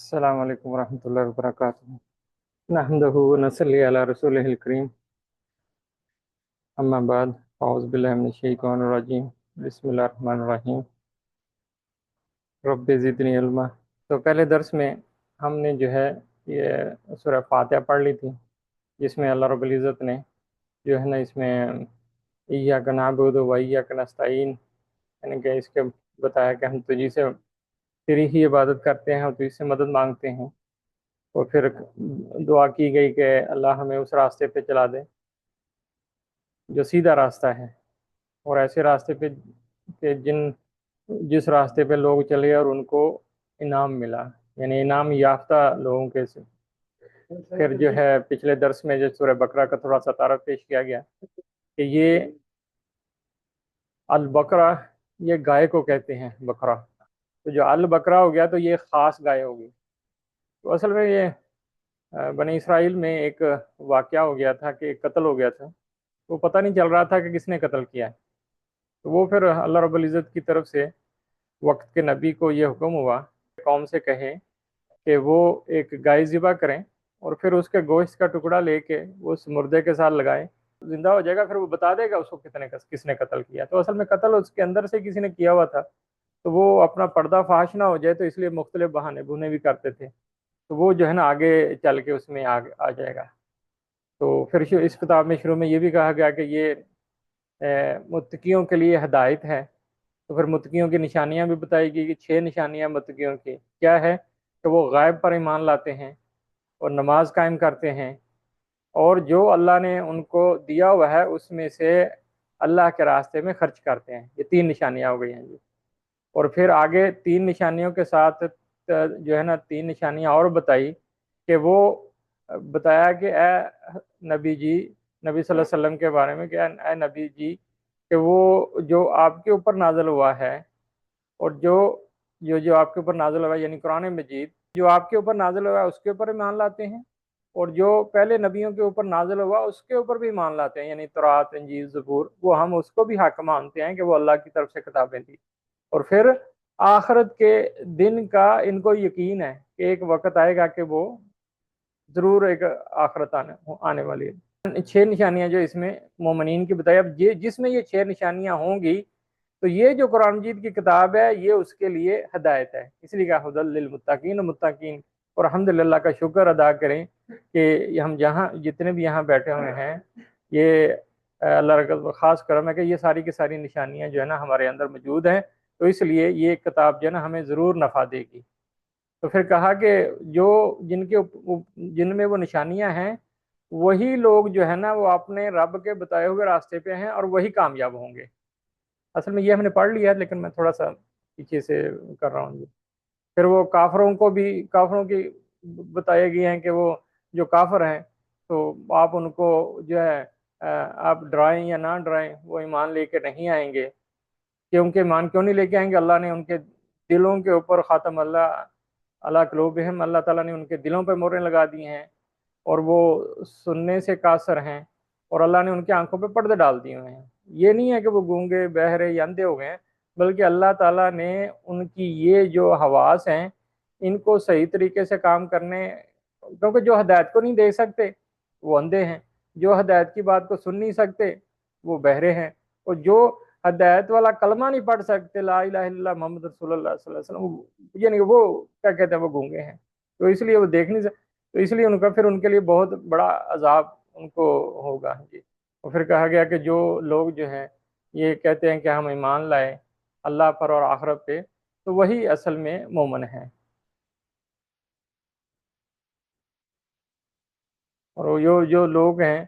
السلام علیکم ورحمۃ اللہ وبرکاتہ۔ نحمدہ ونصلی علی رسولہ الکریم، اما بعد، اعوذ باللہ من الشیطان الرجیم، بسم اللہ الرحمن الرحیم، رب زدنی علما۔ تو پہلے درس میں ہم نے جو ہے یہ سورہ فاتحہ پڑھ لی تھی، جس میں اللہ رب العزت نے جو ہے نا اس میں ایاک نعبد و ایاک نستعین، یعنی کہ اس کے بتایا کہ ہم تجھی سے تیری ہی عبادت کرتے ہیں اور تجھ سے مدد مانگتے ہیں، اور پھر دعا کی گئی کہ اللہ ہمیں اس راستے پہ چلا دے جو سیدھا راستہ ہے، اور ایسے راستے پہ کہ جس راستے پہ لوگ چلے اور ان کو انعام ملا، یعنی انعام یافتہ لوگوں کے سے۔ پھر جو ہے پچھلے درس میں جو سورہ بقرہ کا تھوڑا سا تعارف پیش کیا گیا کہ یہ البقرہ، یہ گائے کو کہتے ہیں بقرہ، تو جو البقرہ ہو گیا تو یہ خاص گائے ہوگی۔ تو اصل میں یہ بنی اسرائیل میں ایک واقعہ ہو گیا تھا کہ ایک قتل ہو گیا تھا، وہ پتہ نہیں چل رہا تھا کہ کس نے قتل کیا ہے۔ تو وہ پھر اللہ رب العزت کی طرف سے وقت کے نبی کو یہ حکم ہوا قوم سے کہیں کہ وہ ایک گائے ذبح کریں اور پھر اس کے گوشت کا ٹکڑا لے کے وہ اس مردے کے ساتھ لگائیں، زندہ ہو جائے گا، پھر وہ بتا دے گا اس کو کس نے قتل کیا۔ تو اصل میں قتل اس کے اندر سے کسی نے کیا ہوا تھا، تو وہ اپنا پردہ فاش نہ ہو جائے تو اس لیے مختلف بہانے بونے بھی کرتے تھے، تو وہ جو ہے نا آگے چل کے اس میں آ جائے گا۔ تو پھر اس کتاب میں شروع میں یہ بھی کہا گیا کہ یہ متقیوں کے لیے ہدایت ہے، تو پھر متقیوں کی نشانیاں بھی بتائی گئی کہ 6 نشانیاں متقیوں کی کیا ہے کہ وہ غائب پر ایمان لاتے ہیں اور نماز قائم کرتے ہیں، اور جو اللہ نے ان کو دیا ہوا ہے اس میں سے اللہ کے راستے میں خرچ کرتے ہیں۔ یہ 3 نشانیاں ہو گئی ہیں جی۔ اور پھر آگے 3 نشانیوں کے ساتھ جو ہے نا 3 نشانیاں اور بتائی کہ وہ بتایا کہ اے نبی جی، نبی صلی اللہ علیہ وسلم کے بارے میں کہ اے نبی جی، کہ وہ جو آپ کے اوپر نازل ہوا ہے اور جو آپ کے اوپر نازل ہوا ہے، یعنی قرآن مجید جو آپ کے اوپر نازل ہوا ہے اس کے اوپر ایمان لاتے ہیں، اور جو پہلے نبیوں کے اوپر نازل ہوا اس کے اوپر بھی ایمان لاتے ہیں، یعنی تورات، انجیل، زبور، وہ ہم اس کو بھی حق مانتے ہیں کہ وہ اللہ کی طرف سے کتابیں تھی۔ اور پھر آخرت کے دن کا ان کو یقین ہے کہ ایک وقت آئے گا کہ وہ ضرور ایک آخرت آنے والی ہے۔ 6 نشانیاں جو اس میں مومنین کی بتائی، اب جس میں یہ 6 نشانیاں ہوں گی تو یہ جو قرآن مجید کی کتاب ہے یہ اس کے لیے ہدایت ہے، اس لیے کہ ہدی للمتقین، متقین۔ اور الحمدللہ کا شکر ادا کریں کہ ہم جہاں جتنے بھی یہاں بیٹھے ہوئے ہیں، یہ اللہ کا خاص کرم ہے کہ یہ ساری کی ساری نشانیاں جو ہے نا ہمارے اندر موجود ہیں، تو اس لیے یہ کتاب جو ہے نا ہمیں ضرور نفع دے گی۔ تو پھر کہا کہ جن میں وہ نشانیاں ہیں وہی لوگ جو ہے نا وہ اپنے رب کے بتائے ہوئے راستے پہ ہیں اور وہی کامیاب ہوں گے۔ اصل میں یہ ہم نے پڑھ لیا ہے لیکن میں تھوڑا سا پیچھے سے کر رہا ہوں جی۔ پھر وہ کافروں کی بتائے گئے ہیں کہ وہ جو کافر ہیں تو آپ ان کو جو ہے آپ ڈرائیں یا نہ ڈرائیں، وہ ایمان لے کے نہیں آئیں گے۔ کیونکہ ایمان کیوں نہیں لے کے آئیں گے؟ اللہ نے ان کے دلوں کے اوپر خاتم اللہ قلوبہم، اللہ تعالیٰ نے ان کے دلوں پہ موریں لگا دی ہیں اور وہ سننے سے قاصر ہیں، اور اللہ نے ان کی آنکھوں پہ پردے ڈال دیے ہوئے ہیں۔ یہ نہیں ہے کہ وہ گونگے، بہرے یا اندھے ہو گئے ہیں، بلکہ اللہ تعالیٰ نے ان کی یہ جو حواس ہیں ان کو صحیح طریقے سے کام کرنے، کیونکہ جو ہدایت کو نہیں دیکھ سکتے وہ اندھے ہیں، جو ہدایت کی بات کو سن نہیں سکتے وہ بہرے ہیں، اور جو ہدایت والا کلمہ نہیں پڑھ سکتے، لا الہ الا اللہ محمد رسول اللہ صلی اللہ علیہ وسلم، یعنی وہ کیا کہتے ہیں، وہ گونگے ہیں، تو اس لیے وہ دیکھ نہیں سکتے، تو اس لیے ان کے لیے بہت بڑا عذاب ان کو ہوگا جی۔ اور پھر کہا گیا کہ جو لوگ جو ہیں یہ کہتے ہیں کہ ہم ایمان لائے اللہ پر اور آخرت پہ، تو وہی اصل میں مومن ہیں۔ اور جو لوگ ہیں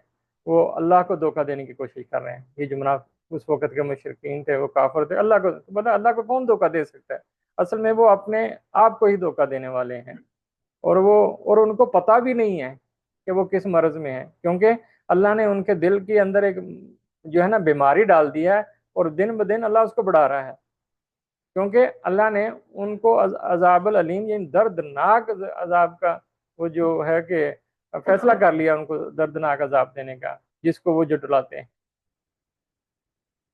وہ اللہ کو دھوکہ دینے کی کوشش کر رہے ہیں، یہ جو اس وقت کے مشرکین تھے، وہ کافر تھے، اللہ کو کون دھوکہ دے سکتا ہے؟ اصل میں وہ اپنے آپ کو ہی دھوکہ دینے والے ہیں، اور ان کو پتہ بھی نہیں ہے کہ وہ کس مرض میں ہیں، کیونکہ اللہ نے ان کے دل کے اندر ایک جو ہے نا بیماری ڈال دیا ہے، اور دن بدن اللہ اس کو بڑھا رہا ہے، کیونکہ اللہ نے ان کو عذاب العلیم، یعنی دردناک عذاب کا وہ جو ہے کہ فیصلہ کر لیا ان کو دردناک عذاب دینے کا، جس کو وہ جٹلاتے ہیں۔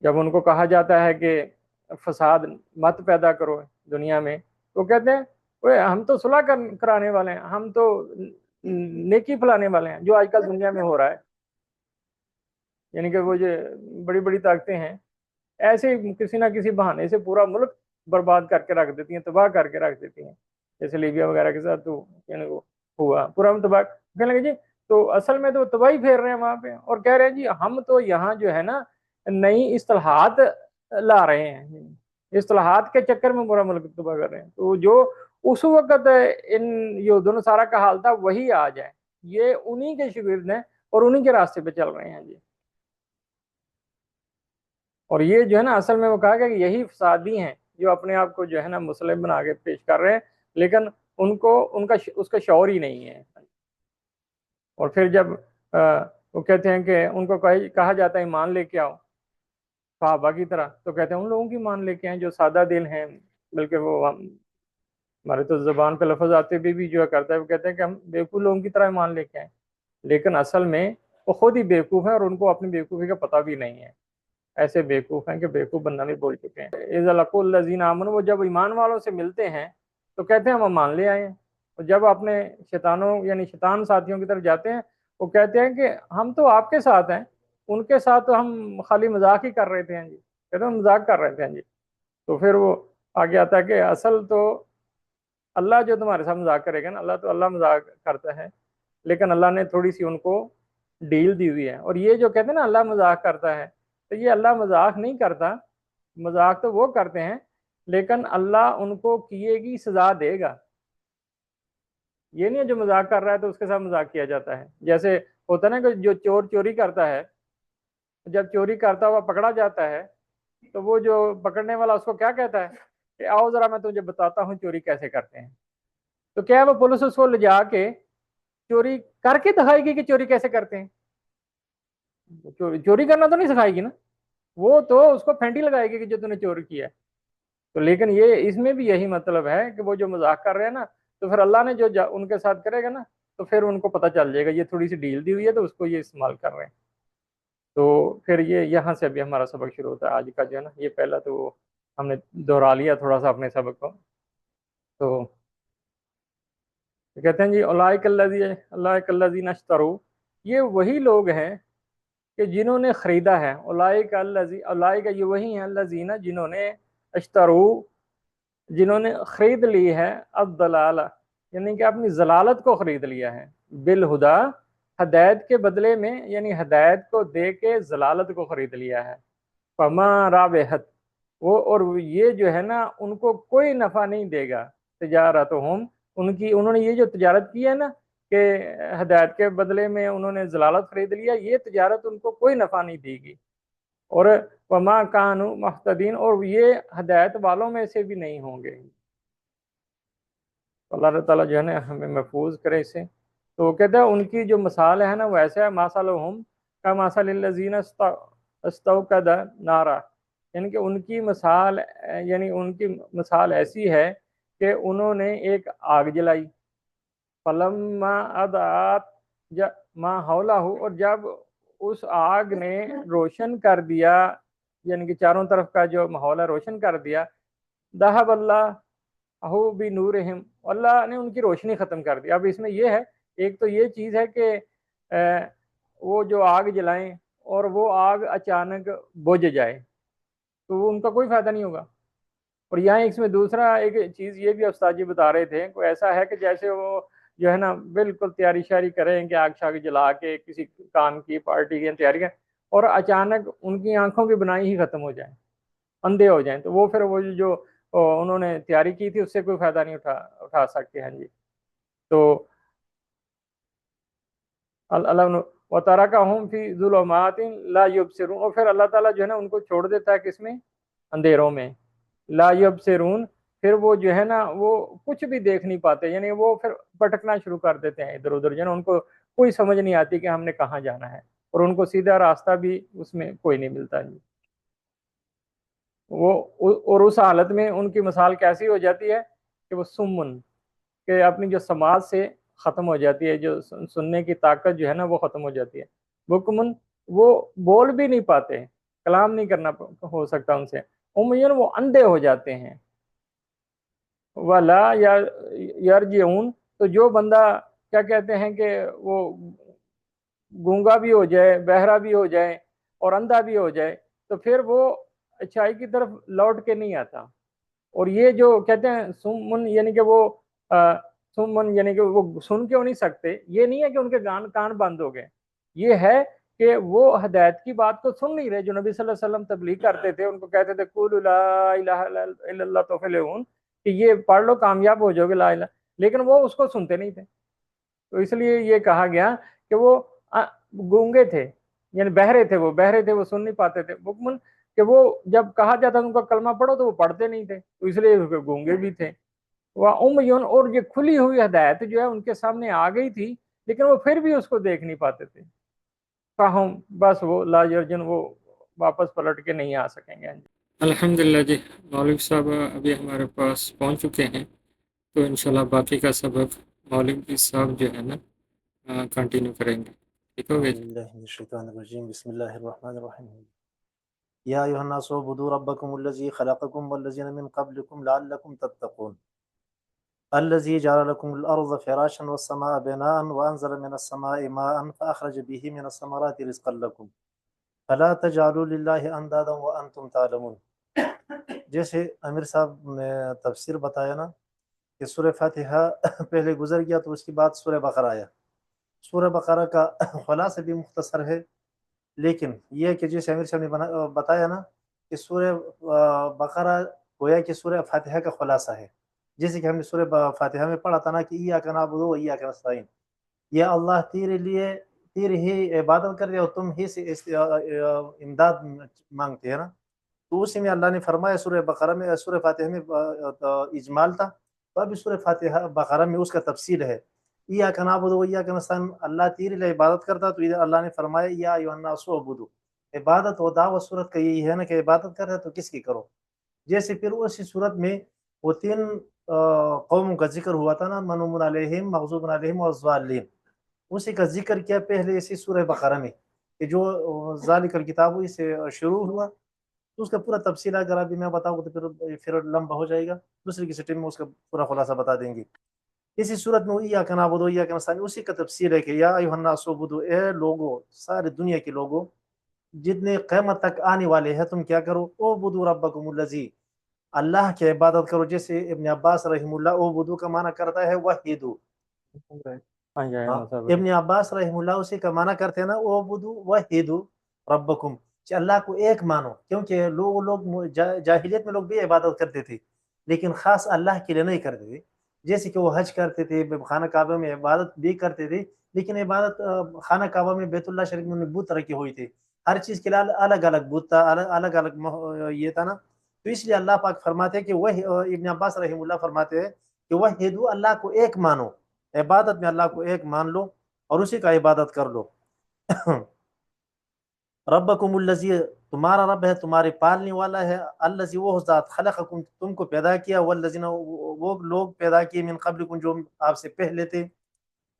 جب ان کو کہا جاتا ہے کہ فساد مت پیدا کرو دنیا میں، تو کہتے ہیں ہم تو صلح کرانے والے ہیں، ہم تو نیکی پھیلانے والے ہیں، جو آج کل دنیا میں ہو رہا ہے. یعنی کہ وہ جو بڑی بڑی طاقتیں ہیں ایسے کسی نہ کسی بہانے سے پورا ملک برباد کر کے رکھ دیتی ہیں، تباہ کر کے رکھ دیتی ہیں. جیسے لیبیا وغیرہ کے ساتھ تو یعنی وہ ہوا پورا تباہ کہنے لگے جی. تو اصل میں تو تباہی پھیر رہے ہیں وہاں پہ، اور کہہ رہے ہیں جی ہم تو یہاں جو ہے نا نئی اصطلاحات لا رہے ہیں، اصطلاحات کے چکر میں پورا ملک تباہ کر رہے ہیں. تو جو اس وقت ان یہود و نصارہ کا حال تھا وہی آج ہے، یہ انہی کے شاگرد ہیں اور انہی کے راستے پہ چل رہے ہیں جی. اور یہ جو ہے نا اصل میں وہ کہا گیا کہ یہی فسادی ہیں جو اپنے آپ کو جو ہے نا مسلم بنا کے پیش کر رہے ہیں، لیکن ان کو اس کا شعور ہی نہیں ہے. اور پھر جب وہ کہتے ہیں کہ ان کو کہا جاتا ہے ایمان لے کے آؤ صحابہ کی طرح، تو کہتے ہیں ان لوگوں کی ایمان لے کے آئیں جو سادہ دل ہیں، بلکہ وہ ہمارے تو زبان پہ لفظ آتے بھی جو کرتا ہے وہ کہتے ہیں کہ ہم بیوقوف لوگوں کی طرح ایمان لے کے آئیں، لیکن اصل میں وہ خود ہی بیوقوف ہیں اور ان کو اپنی بیوقوفی کا پتہ بھی نہیں ہے. ایسے بیوقوف ہیں کہ بیوقوف بننا بھی بول چکے ہیں. اذا لقوا الذین آمنوا، وہ جب ایمان والوں سے ملتے ہیں تو کہتے ہیں ہم ایمان لے آئے ہیں، اور جب اپنے شیطانوں یعنی شیطان ساتھیوں کی طرف جاتے ہیں وہ کہتے ہیں کہ ہم تو آپ کے ساتھ ہیں، ان کے ساتھ تو ہم خالی مذاق ہی کر رہے تھے جی، کہتے ہیں ہم مذاق کر رہے تھے جی. تو پھر وہ آگے آتا ہے کہ اصل تو اللہ جو تمہارے ساتھ مذاق کرے گا نا، اللہ مذاق کرتا ہے، لیکن اللہ نے تھوڑی سی ان کو ڈیل دی ہوئی ہے. اور یہ جو کہتے ہیں نا اللہ مذاق کرتا ہے، تو یہ اللہ مذاق نہیں کرتا، مذاق تو وہ کرتے ہیں لیکن اللہ ان کو کیے گی سزا دے گا. یہ نہیں ہے جو مذاق کر رہا ہے تو اس کے ساتھ مذاق کیا جاتا ہے. جیسے ہوتا ہے نا کہ جو چور چوری کرتا ہے، جب چوری کرتا ہوا پکڑا جاتا ہے تو وہ جو پکڑنے والا اس کو کیا کہتا ہے کہ آؤ ذرا میں تجھے بتاتا ہوں چوری کیسے کرتے ہیں. تو کیا وہ پولیس اس کو لے جا کے چوری کر کے دکھائے گی کہ چوری کیسے کرتے ہیں؟ چوری کرنا تو نہیں سکھائے گی نا، وہ تو اس کو پھینٹی لگائے گی کہ جو تم نے چوری کیا ہے. تو لیکن یہ اس میں بھی یہی مطلب ہے کہ وہ جو مذاق کر رہے ہیں نا، تو پھر اللہ نے جو ان کے ساتھ کرے گا نا تو پھر ان کو پتہ چل جائے گا یہ تھوڑی سی ڈیل دی ہوئی ہے تو اس کو یہ استعمال کر رہے ہیں. تو پھر یہ یہاں سے ابھی ہمارا سبق شروع ہوتا ہے آج کا جو ہے نا. یہ پہلا تو ہم نے دہرا لیا تھوڑا سا اپنے سبق کو. تو کہتے ہیں جی اولئک الذین اشتروا، یہ وہی لوگ ہیں کہ جنہوں نے خریدا ہے. اولئک یہ وہی ہیں الذین جنہوں نے اشتروا جنہوں نے خرید لی ہے الضلالہ، یعنی کہ اپنی ضلالت کو خرید لیا ہے، بالہدا ہدایت کے بدلے میں، یعنی ہدایت کو دے کے ضلالت کو خرید لیا ہے. فما رابحت، وہ اور یہ جو ہے نا ان کو کوئی نفع نہیں دے گا. تجارتہم، انہوں نے یہ جو تجارت کی ہے نا کہ ہدایت کے بدلے میں انہوں نے ضلالت خرید لیا، یہ تجارت ان کو کوئی نفع نہیں دے گی. اور وما کانوا مہتدین، اور یہ ہدایت والوں میں سے بھی نہیں ہوں گے. اللہ تعالیٰ جو ہے نا ہمیں محفوظ کرے اسے. تو کہتے ہیں ان کی جو مثال ہے نا وہ ایسا ہے مثلہم کمثل الذین استوقد نارا، یعنی کہ ان کی مثال ایسی ہے کہ انہوں نے ایک آگ جلائی. فلما اضاءت ما حولہ، اور جب اس آگ نے روشن کر دیا، یعنی کہ چاروں طرف کا جو ماحول ہے روشن کر دیا، ذهب اللہ بنورہم، اللہ نے ان کی روشنی ختم کر دی. اب اس میں یہ ہے، ایک تو یہ چیز ہے کہ وہ جو آگ جلائیں اور وہ آگ اچانک بجھ جائے تو وہ ان کا کوئی فائدہ نہیں ہوگا. اور یہاں اس میں دوسرا ایک چیز یہ بھی استاد جی بتا رہے تھے، کوئی ایسا ہے کہ جیسے وہ جو ہے نا بالکل تیاری شیاری کریں کہ آگ شاگ جلا کے کسی کام کی پارٹی کی تیاری کریں اور اچانک ان کی آنکھوں کی بنائی ہی ختم ہو جائیں، اندھے ہو جائیں، تو وہ پھر وہ جو انہوں نے تیاری کی تھی اس سے کوئی فائدہ نہیں اٹھا سکتے ہیں جی. تو اللہ وترکہم فی ظلمات لا یبصرون، اور پھر اللہ تعالیٰ جو ہے نا ان کو چھوڑ دیتا ہے کس میں؟ اندھیروں میں. لا یبصرون، پھر وہ جو ہے نا وہ کچھ بھی دیکھ نہیں پاتے، یعنی وہ پھر بھٹکنا شروع کر دیتے ہیں ادھر ادھر، جو ہے نا ان کو کوئی سمجھ نہیں آتی کہ ہم نے کہاں جانا ہے، اور ان کو سیدھا راستہ بھی اس میں کوئی نہیں ملتا جی. وہ اور اس حالت میں ان کی مثال کیسی ہو جاتی ہے کہ وہ سمن، کہ اپنی جو سماعت سے ختم ہو جاتی ہے، جو سننے کی طاقت جو ہے نا وہ ختم ہو جاتی ہے. بکمن، وہ بول بھی نہیں پاتے، کلام نہیں کرنا ہو سکتا ان سے. امیون، وہ اندھے ہو جاتے ہیں. ولا یرجعون، تو جو بندہ کیا کہتے ہیں کہ وہ گونگا بھی ہو جائے، بہرا بھی ہو جائے اور اندھا بھی ہو جائے، تو پھر وہ اچھائی کی طرف لوٹ کے نہیں آتا۔ اور یہ جو کہتے ہیں سمن، یعنی کہ وہ سمن یعنی کہ وہ سن کیوں نہیں سکتے، یہ نہیں ہے کہ ان کے کان بند ہو گئے، یہ ہے کہ وہ ہدایت کی بات کو سن نہیں رہے۔ جو نبی صلی اللہ علیہ وسلم تبلیغ کرتے تھے، ان کو کہتے تھے قولوا لا الہ الا اللہ تفلحون، کہ یہ پڑھ لو کامیاب ہو جاؤ گے لا الہ، لیکن وہ اس کو سنتے نہیں تھے۔ تو اس لیے یہ کہا گیا کہ وہ گونگے تھے، یعنی بہرے تھے، وہ بہرے تھے، وہ سن نہیں پاتے تھے، بکمن کہ وہ جب کہا جاتا ان کا کلمہ پڑھو تو وہ پڑھتے نہیں تھے، تو اس لیے گونگے بھی تھے۔ وَأُمْيٌ، اور یہ کھلی ہوئی ہدایت جو ہے ان کے سامنے آ گئی تھی، لیکن وہ پھر بھی اس کو دیکھ نہیں پاتے تھے۔ فہم، بس وہ لا یرجن، وہ واپس پلٹ کے نہیں آ سکیں گے۔ الحمدللہ جی، مولوی صاحب ابھی ہمارے پاس پہنچ چکے ہیں، تو انشاءاللہ باقی کا سبق مولوی صاحب جو ہے نا کنٹینیو کریں گے، ٹھیک ہو گیا جی؟ بسم اللہ الرحمن الرحیم۔ یا ایھا الناس اعبدوا ربکم الذی خلقکم والذین من قبلکم لعلکم تتقون الذی جعل لکم الارض فراشا والسماء بناء وانزل من السماء ماء فاخرج به من الثمرات رزقا لکم فلا تجعلوا للہ اندادا وانتم تعلمون۔ جیسے امیر صاحب نے تفسیر بتایا نا کہ سورہ فاتحہ پہلے گزر گیا تو اس کے بعد سورہ بقرہ آیا۔ سورہ بقرہ کا خلاصہ بھی مختصر ہے، لیکن یہ کہ جیسے امیر صاحب نے بتایا نا کہ سورہ بقرہ گویا کہ سورہ فاتحہ کا خلاصہ ہے۔ جیسے کہ ہم نے سورہ فاتحہ میں پڑھا تھا نا کہ ایاک نعبد و ایاک نستعین، یہ اللہ تیرے ہی عبادت کر رہے اور تم ہی سے امداد مانگتے ہیں نا۔ تو اسی میں اللہ نے فرمایا سورہ بقرہ میں، سورہ فاتحہ میں اجمال تھا، تو ابھی سورہ فاتحہ بقرہ میں اس کا تفصیل ہے۔ ایاک نعبد و ایاک نستعین، اللہ تیرے لیے عبادت کرتا، تو ادھر اللہ نے فرمایا یا ایھا الناس اعبدوا، عبادت و دعوت صورت کا یہی ہے نا کہ عبادت کر رہے تو کس کی کرو۔ جیسے پھر اسی صورت میں وہ تین قوموں کا ذکر ہوا تھا نا، منعوم علیہم، مغضوب علیہم اور ضالین، اسی کا ذکر کیا پہلے اسی سورہ بقرہ میں کہ جو ذالک الکتاب اس سے شروع ہوا، تو اس کا پورا تفصیل اگر ابھی میں بتاؤں تو پھر لمبا ہو جائے گا، دوسری کی سٹیم میں اس کا پورا خلاصہ بتا دیں گے۔ اسی صورت میں ایاک نعبد و ایاک نستعین اسی کا تفسیر ہے کہ یا ایھا الناس اعبدوا، اے لوگو، سارے دنیا کے لوگوں جتنے قیامت تک آنے والے ہیں، تم کیا کرو، اعبدوا ربکم الذی، اللہ کی عبادت کرو۔ جیسے ابن عباس رحم اللہ اعبدوا کا معنی کرتا ہے وحیدو، ابن عباس رحم اللہ اسی کا معنی کرتے ہیں نا اعبدوا وحیدو ربکم، کہ اللہ کو ایک مانو، کیونکہ لوگ جاہلیت میں لوگ بھی عبادت کرتے تھے لیکن خاص اللہ کے لیے نہیں کرتے تھے۔ جیسے کہ وہ حج کرتے تھے، خانہ کعبہ میں عبادت بھی کرتے تھے، لیکن عبادت خانہ کعبہ میں بیت اللہ شریف میں بت رکھے ہوئے تھے، ہر چیز کے لیے الگ الگ بت تھا، الگ الگ یہ تھا نا۔ تو اس لیے اللہ پاک فرماتے ہیں کہ وہ ابن عباس رحم اللہ فرماتے ہیں کہ وحیدو، اللہ کو ایک مانو، عبادت میں اللہ کو ایک مان لو اور اسی کا عبادت کر لو۔ ربکم الذی، تمہارا رب ہے تمہارے پالنے والا ہے، الذی، وہ ذات، خلقکم، تم کو پیدا کیا، والذین، وہ لوگ پیدا کیے، من قبلکم، جو آپ سے پہلے تھے،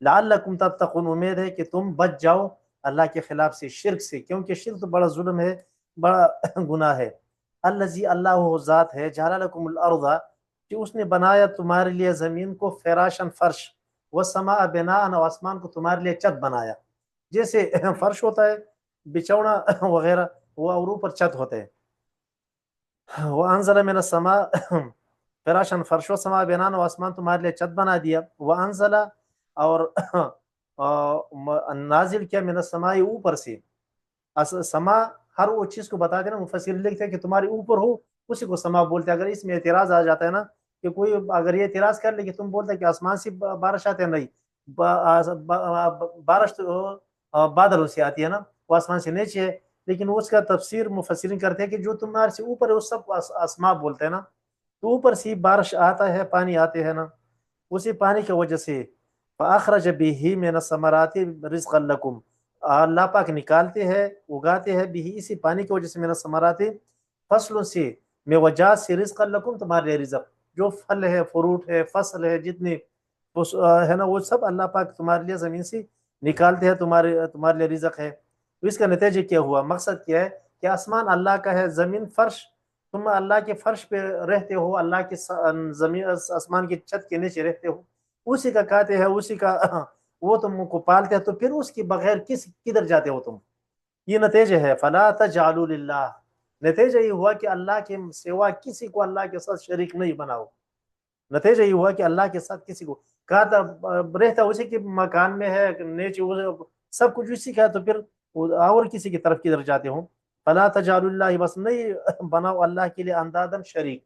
لعلکم تتقون، امید ہے کہ تم بچ جاؤ اللہ کے خلاف سے، شرک سے، کیونکہ شرک تو بڑا ظلم ہے، بڑا گناہ ہے۔ الذی، اللہ وہ ذات ہے، جعل لکم الارض، کہ اس نے بنایا تمہارے لیے زمین کو، فراشن، فرش، والسماء بناء، اور آسمان کو تمہارے لیے چھت بنایا۔ جیسے فرش ہوتا ہے، بچھونا وغیرہ، وہ اور اوپر چھت ہوتے ہیں۔ وانزل من السماء فراشن، فرش، والسماء بناء، اور آسمان تمہارے لیے چھت بنا دیا۔ وانزل، اور نازل کیا، من السماء، اوپر سے۔ سما ہر وہ چیز کو بتا دینا، مفسر لکھتے ہیں کہ تمہارے اوپر ہو اسی کو سما بولتے ہیں۔ اگر اس میں اعتراض آ جاتا ہے نا کہ کوئی اگر یہ اعتراض کر لے کہ تم بولتے ہیں کہ آسمان سے بارش آتے ہیں، نہیں، بارش تو بادلوں سے آتی ہے نا، وہ آسمان سے نیچے ہے، لیکن اس کا تفسیر مفسرین کرتے ہیں کہ جو تمہارے سے اوپر ہے اس سب آسما بولتے ہیں نا، تو اوپر سے بارش آتا ہے، پانی آتے ہیں نا، اسی پانی کی وجہ سے فاخرج به من الثمرات رزقا لکم، اللہ پاک نکالتے ہیں، اگاتے ہیں، بھی اسی پانی کی وجہ سے، من الثمرات، فصلوں سے، میں وجات سے، رزقا لکم، تمہارے لیے رزق، جو پھل ہے، فروٹ ہے، فصل ہے، جتنے ہے نا، وہ سب اللہ پاک تمہارے لیے زمین سے نکالتے ہیں، تمہارے لیے رزق ہے۔ تو اس کا نتیجہ کیا ہوا، مقصد کیا ہے کہ آسمان اللہ کا ہے، زمین فرش تم اللہ کے فرش پہ رہتے ہو، اللہ کے زمین آسمان کی چھت کے نیچے رہتے ہو، اسی کا کھاتے ہیں، اسی کا وہ تم کو پالتے ہیں، تو پھر اس کے بغیر کدھر جاتے ہو تم؟ یہ نتیجہ ہے فلا تجعلوا للہ، نتیجہ یہ ہوا کہ اللہ کے سوا کسی کو اللہ کے ساتھ شریک نہیں بناؤ، نتیجہ یہ ہوا کہ اللہ کے ساتھ کسی کو کہا رہتا اسی کے مکان میں ہے، نیچے سب کچھ اسی کا ہے، تو پھر اور کسی کی طرف کدھر جاتے ہوں؟ فلا تجعلوا للہ، بس نہیں بناؤ اللہ کے لیے اندادن شریک،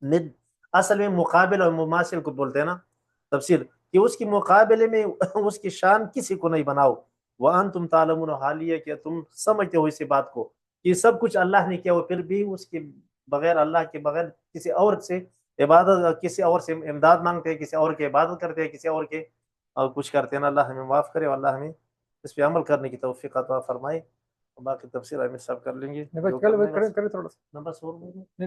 ند اصل میں مقابل اور مماثل کو بولتے ہیں نا تفسیر، کہ اس کے مقابلے میں اس کی شان کسی کو نہیں بناؤ، وانتم تعلمون، حال یہ کہ تم سمجھتے ہو اسی بات کو کہ سب کچھ اللہ نے کیا ہو، پھر بھی اس کے بغیر، اللہ کے بغیر کسی اور سے عبادت، کسی اور سے امداد مانگتے ہیں، کسی اور کی عبادت کرتے ہیں، کسی اور کے کچھ کرتے ہیں۔ اللہ ہمیں معاف کرے، اللہ ہمیں اس پہ عمل کرنے کی توفیق عطا فرمائے۔ باقی تفسیر ہمیں سب کر لیں گے۔ نمبر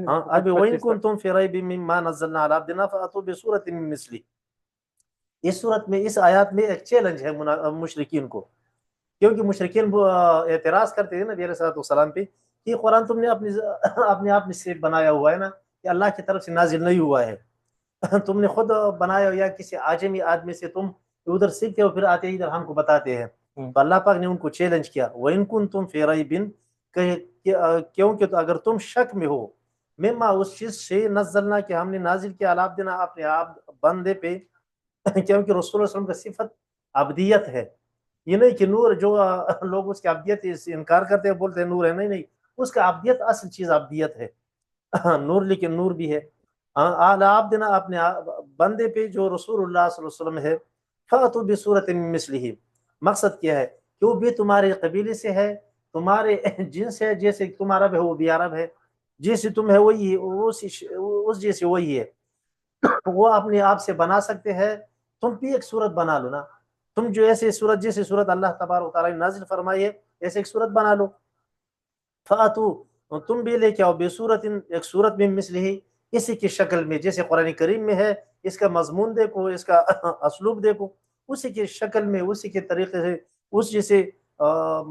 ہاں ابھی وَإِن كُنتُمْ فِي رَيْبٍ مِّمَّا نَزَّلْنَا عَلَىٰ عَبْدِنَا فَأْتُوا بِسُورَةٍ مِّن مِّثْلِهِ۔ اس صورت میں، اس آیات میں ایک چیلنج ہے مشرکین کو، کیونکہ مشرکین اعتراض کرتے ہیں نبی علیہ السلام پہ کہ قرآن تم نے اپنے آپ میں سے بنایا ہوا ہے نا، کہ اللہ کی طرف سے نازل نہیں ہوا ہے، تم نے خود بنایا ہو یا کسی عجمی آدمی سے تم ادھر سیکھتے ہو پھر آتے ادھر ہم کو بتاتے ہیں۔ تو اللہ پاک نے ان کو چیلنج کیا، وَإِن كُنتُمْ فِي رَيْبٍ، کیونکہ تو اگر تم شک میں ہو، مما اس چیز سے نزلنا کہ ہم نے نازل کیا، علی عبدنا اپنے آپ بندے پہ، کیونکہ رسول اللہ صلی اللہ علیہ وسلم کا صفت عبدیت ہے، یہ نہیں کہ نور، جو لوگ اس کی عبدیت انکار کرتے ہیں بولتے ہیں نور ہے، نہیں، اس کا عبدیت اصل چیز عبدیت ہے، نور، لیکن نور بھی ہے، اعلی عبدنا اپنے بندے پہ جو رسول اللہ صلی اللہ علیہ وسلم ہے، فاتوا بصورت من مثلہ، مقصد کیا ہے کہ وہ بھی تمہارے قبیلے سے ہے، تمہارے جنس ہے، جیسے تم عرب ہے وہ بھی عرب ہے، جیسے تم ہے وہی، اس جیسے وہی ہے، وہ اپنے آپ سے بنا سکتے ہیں، تم بھی ایک صورت بنا لو نا، تم جو ایسے صورت، جیسے صورت اللہ تبارک و تعالیٰ نے نازل فرمائی ہے ایسے ایک صورت بنا لو، فاتو، تم بھی لے کے آؤ، بصورت، ایک صورت میں مثلہ، اسی کی شکل میں، جیسے قرآن کریم میں ہے، اس کا مضمون دیکھو، اس کا اسلوب دیکھو، اسی کی شکل میں، اسی کے طریقے سے، اس جیسے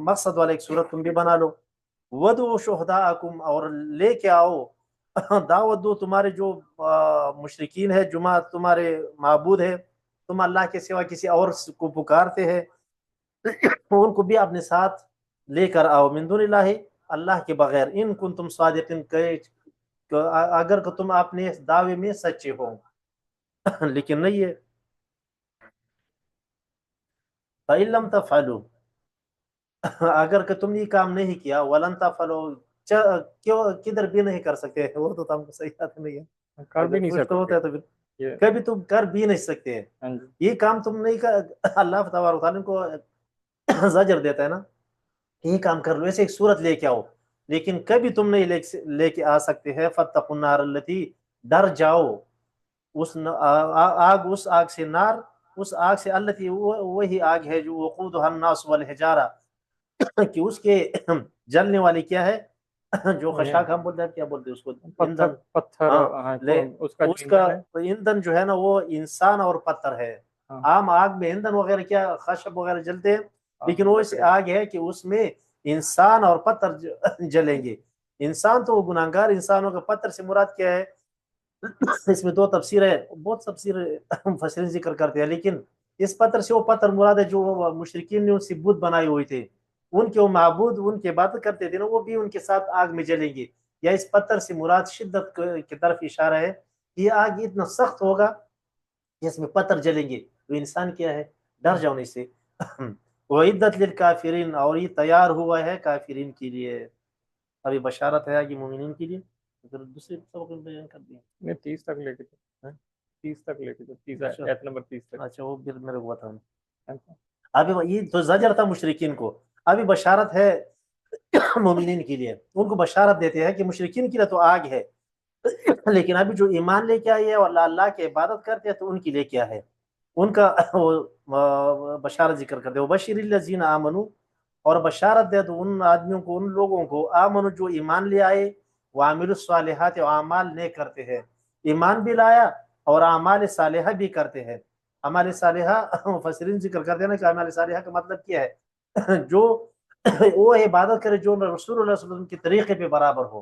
مقصد والا ایک صورت تم بھی بنا لو، وَدُعُوا شُهَدَاءَكُمْ، اور لے کے آؤ، دعوت دو تمہارے جو مشرکین ہے، جماعت تمہارے معبود ہے، تم اللہ کے سوا کسی اور کو پکارتے ہیں، ان کو بھی اپنے ساتھ لے کر آؤ، من دون اللہ، اللہ کے بغیر، ان کنتم صادقین، اگر کہ تم اپنے اس دعوے میں سچے ہو، لیکن نہیں ہے، فَإِن لَمْ تَفْعَلُوا، اگر کہ تم یہ کام نہیں کیا، وَلَن تَفْعَلُوا، کدھر بھی نہیں کر سکتے، وہ تو ہم کو صحیح آتا نہیں ہے، کر بھی نہیں سکتے، ہوتا ہے تو پھر کبھی تم کر بھی نہیں سکتے ہیں، یہ کام تم نہیں کر، اللہ تبارک و تعالیٰ کو زجر دیتا ہے نا، یہ کام کر لو، ایسے ایک صورت لے کے آؤ، لیکن کبھی تم نہیں لے کے آ سکتے ہیں، فَاتَّقُوا النَّارَ الَّتِي، ڈر جاؤ اس آگ، اس آگ سے، نار، اس آگ سے، التی، وہی آگ ہے جو وقودها الناس والحجارہ، کہ اس کے جلنے والی کیا ہے، جو خشاک ہم بولتے ہیں، کیا بولتے ہیں اس کو، ایندھن، پتھر، اس کا ایندھن جو ہے نا وہ انسان اور پتھر ہے، عام آگ میں ایندھن وغیرہ کیا خشب وغیرہ جلتے ہیں، لیکن وہ ایسی آگ ہے کہ اس میں انسان اور پتھر جلیں گے، انسان تو وہ گناہگار انسان ہوگا، پتھر سے مراد کیا ہے، اس میں دو تفسیر ہے، بہت تفسیر مفسرین ذکر کرتے ہیں، لیکن اس پتھر سے وہ پتھر مراد ہے جو مشرکین نے ان سے بت بنائے ہوئے تھے، ان کے وہ معبود ان کی عبادت کرتے تھے نا، وہ بھی ان کے ساتھ آگ میں جلیں گے، یا اس پتھر سے مراد شدت کی طرف اشارہ ہے، یہ آگ اتنا سخت ہوگا جس میں پتھر جلیں گے، تو انسان کیا ہے، ڈر جاؤ اس سے، وعدت للکافرین، اور یہ تیار ہوا ہے کافرین کے لیے، ابھی بشارت ہے کہ مومنین کے لیے، پھر دوسرے سبق میں بیان کر دیا، میں 30 تک لے کے 30 تک لے کے 30 آیت نمبر 30 تک، اچھا وہ پھر میرے کو تھا، ابھی یہ تو زجر تھا مشرکین کو، ابھی بشارت ہے مومنین کے لیے، ان کو بشارت دیتے ہیں کہ مشرکین کے لیے تو آگ ہے، لیکن ابھی جو ایمان لے کے آئے ہیں اور اللہ کی عبادت کرتے ہیں تو ان کے لیے کیا ہے، ان کا بشارت ذکر کرتے ہیں، وبشر الذین آمنوا، اور بشارت دے تو ان آدمیوں کو، ان لوگوں کو، آمنوا جو ایمان لے آئے، وعملوا الصالحات، اعمال نیک کرتے ہیں، ایمان بھی لایا اور اعمال صالحہ بھی کرتے ہیں، اعمال صالحہ مفسرین ذکر کرتے ہیں نا کہ اعمال صالحہ کا مطلب کیا ہے، جو وہ عبادت کرے جو رسول اللہ صلی اللہ علیہ وسلم کے طریقے پہ برابر ہو،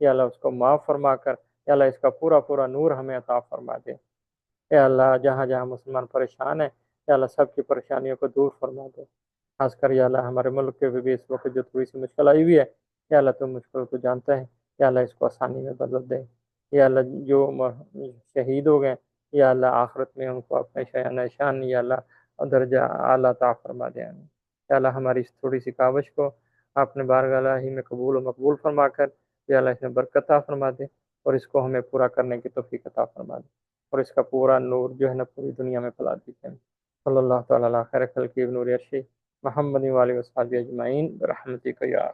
یا اللہ اس کو معاف فرما کر یا اللہ اس کا پورا پورا نور ہمیں عطا فرما دے۔ اے اللہ جہاں جہاں مسلمان پریشان ہیں یا اللہ سب کی پریشانیوں کو دور فرما دے۔ خاص کر یا اللہ ہمارے ملک کے بھی اس وقت جو تھوڑی سی مشکل آئی ہوئی ہے یا اللہ تم مشکل کو جانتا ہے، یا اللہ اس کو آسانی میں بدل دے۔ یا اللہ جو شہید ہو گئے یا اللہ آخرت میں ان کو اپنے نشان یا اللہ درجہ اعلیٰ عطا فرما دے۔ یا اللہ ہماری اس تھوڑی سی کاوش کو اپنے بارگاہ الہی میں قبول و مقبول فرما کر یا اللہ اس میں برکت عطا فرما دے، اور اس کو ہمیں پورا کرنے کی توفیق عطا فرما دے، اور اس کا پورا نور جو ہے نا پوری دنیا میں پھیلا دیجیے۔ صلی اللہ تعالیٰ علیہ خیر خلقہ نور عرشی محمد و آلہ و صحبہ اجمعین برحمتک یا